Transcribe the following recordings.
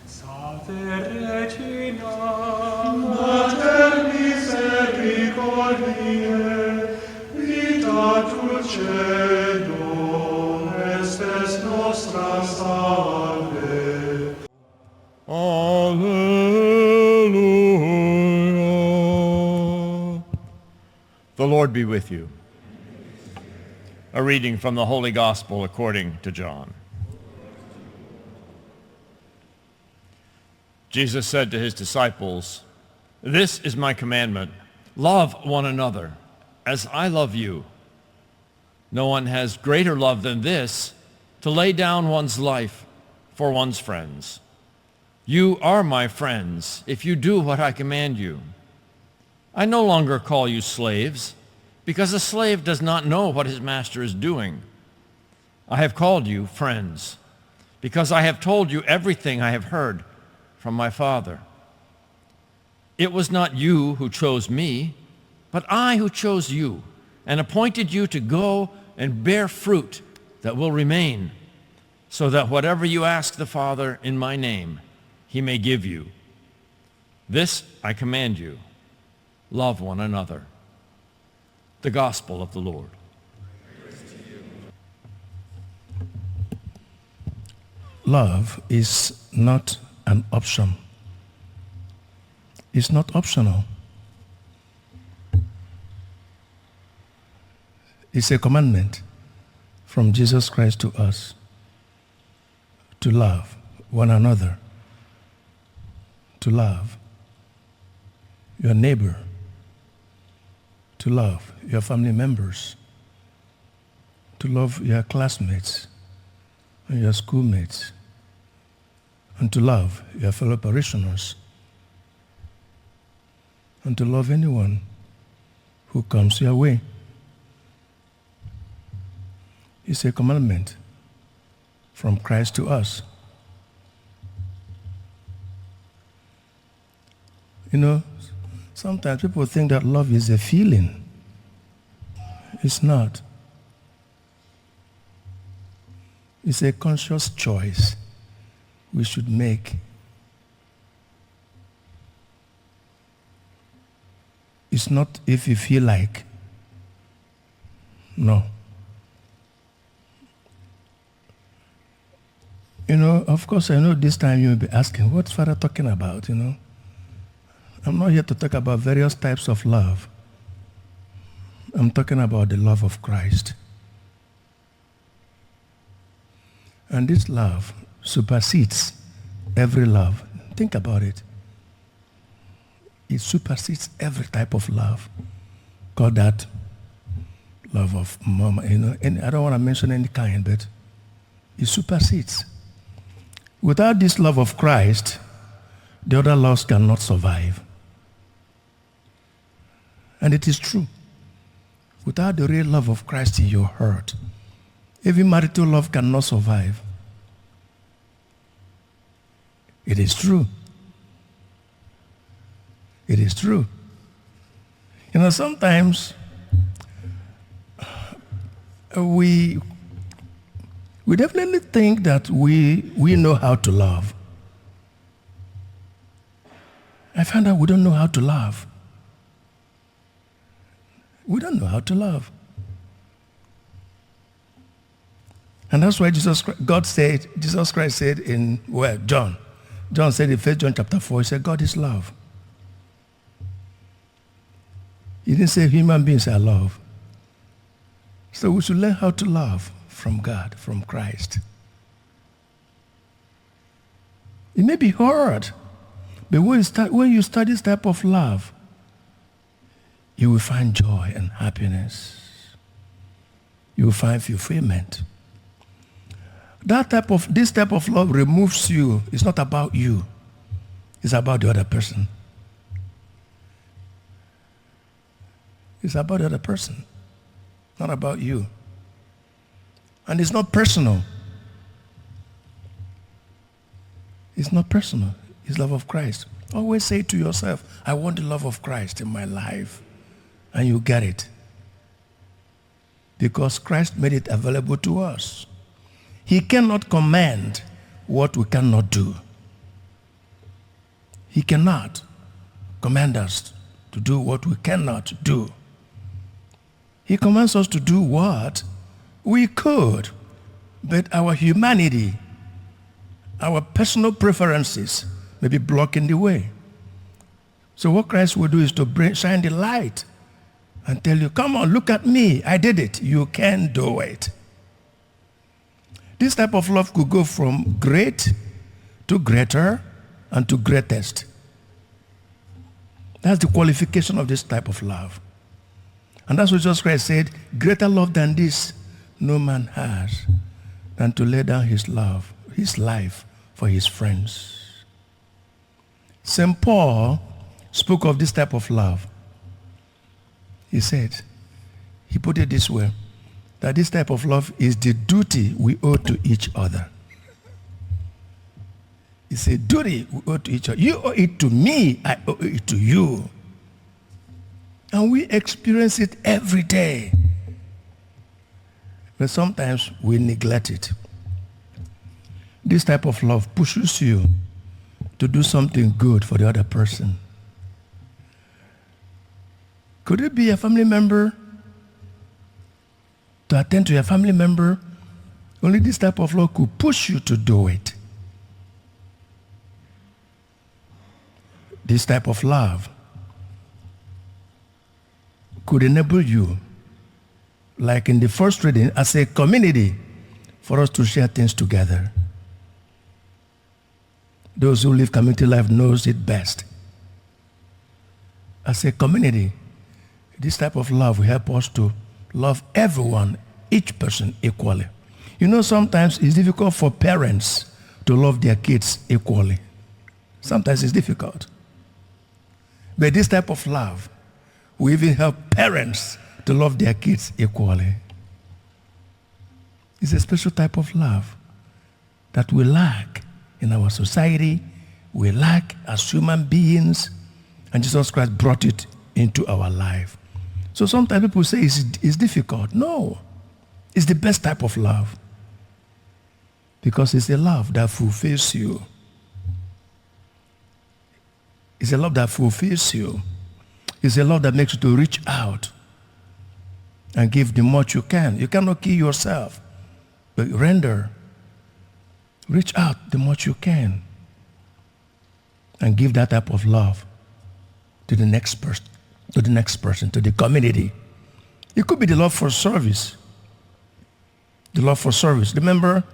Salve Regina, Mater misericordiae, vita dulcedo, estes nostra salve. Alleluia. The Lord be with you. A reading from the Holy Gospel according to John. Jesus said to his disciples, "This is my commandment, love one another as I love you. No one has greater love than this, to lay down one's life for one's friends. You are my friends if you do what I command you. I no longer call you slaves, because a slave does not know what his master is doing. I have called you friends, because I have told you everything I have heard from my Father. It was not you who chose me, but I who chose you and appointed you to go and bear fruit that will remain, so that whatever you ask the Father in my name, he may give you. This I command you, love one another." The Gospel of the Lord. Love is not an option. It's not optional. It's a commandment from Jesus Christ to us to love one another, to love your neighbor, to love your family members, to love your classmates and your schoolmates, and to love your fellow parishioners, and to love anyone who comes your way. It's a commandment from Christ to us. You know, sometimes people think that love is a feeling. It's not. It's a conscious choice we should make. It's not if you feel like. No. You know, of course, I know this time you'll be asking, what's Father talking about, you know? I'm not here to talk about various types of love. I'm talking about the love of Christ. And this love supersedes every love. Think about it. It supersedes every type of love. Call that love of mama, you know. And I don't want to mention any kind, but it supersedes. Without this love of Christ, the other loves cannot survive. And it is true. Without the real love of Christ in your heart, even marital love cannot survive. It is true. It is true. You know, sometimes we definitely think that we know how to love. I found out we don't know how to love. We don't know how to love. And that's why Jesus Christ said in, John said in 1 John chapter 4, he said, God is love. He didn't say human beings are love. So we should learn how to love from God, from Christ. It may be hard, but when you start this type of love, you will find joy and happiness. You will find fulfillment. This type of love removes you. It's not about you. It's about the other person. It's about the other person, not about you. And it's not personal. It's not personal. It's love of Christ. Always say to yourself, I want the love of Christ in my life. And you get it. Because Christ made it available to us. He cannot command what we cannot do. He cannot command us to do what we cannot do. He commands us to do what we could, but our humanity, our personal preferences may be blocking the way. So what Christ will do is to shine the light and tell you, come on, look at me, I did it. You can do it. This type of love could go from great to greater and to greatest. That's the qualification of this type of love. And that's what Jesus Christ said, greater love than this no man has than to lay down his life for his friends. St. Paul spoke of this type of love. He said, he put it this way, that this type of love is the duty we owe to each other. It's a duty we owe to each other. You owe it to me, I owe it to you. And we experience it every day. But sometimes we neglect it. This type of love pushes you to do something good for the other person. Could it be a family member? To attend to a family member? Only this type of love could push you to do it. This type of love could enable you, like in the first reading, as a community, for us to share things together. Those who live community life knows it best. As a community, this type of love will help us to love everyone, each person equally. You know, sometimes it's difficult for parents to love their kids equally. Sometimes it's difficult. But this type of love will even help parents to love their kids equally. It's a special type of love that we lack in our society, we lack as human beings, and Jesus Christ brought it into our life. So sometimes people say it's difficult. No, it's the best type of love because it's a love that fulfills you. It's a love that fulfills you. It's a love that makes you to reach out and give the much you can. You cannot kill yourself, but render. Reach out the much you can and give that type of love to the next person, to the community. It could be the love for service. The love for service. Remember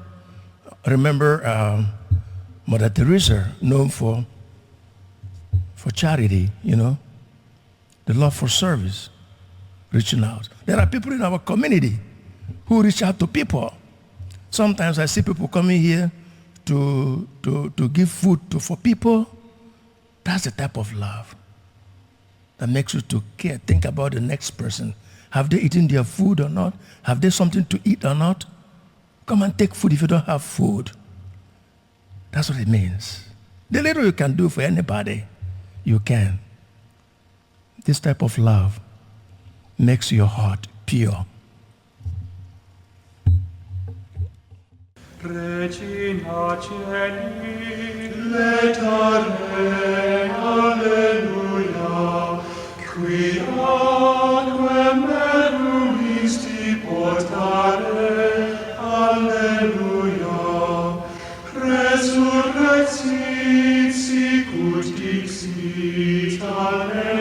Mother Teresa, known for charity, you know, the love for service, reaching out. There are people in our community who reach out to people. Sometimes I see people coming here to give food for people. That's the type of love that makes you to care, think about the next person. Have they eaten their food or not? Have they something to eat or not? Come and take food if you don't have food. That's what it means. The little you can do for anybody, you can. This type of love makes your heart pure. Regina Celi, letare, alleluia, qui aquae merum isti portare, alleluia, resurrexit sicut dixit, alleluia.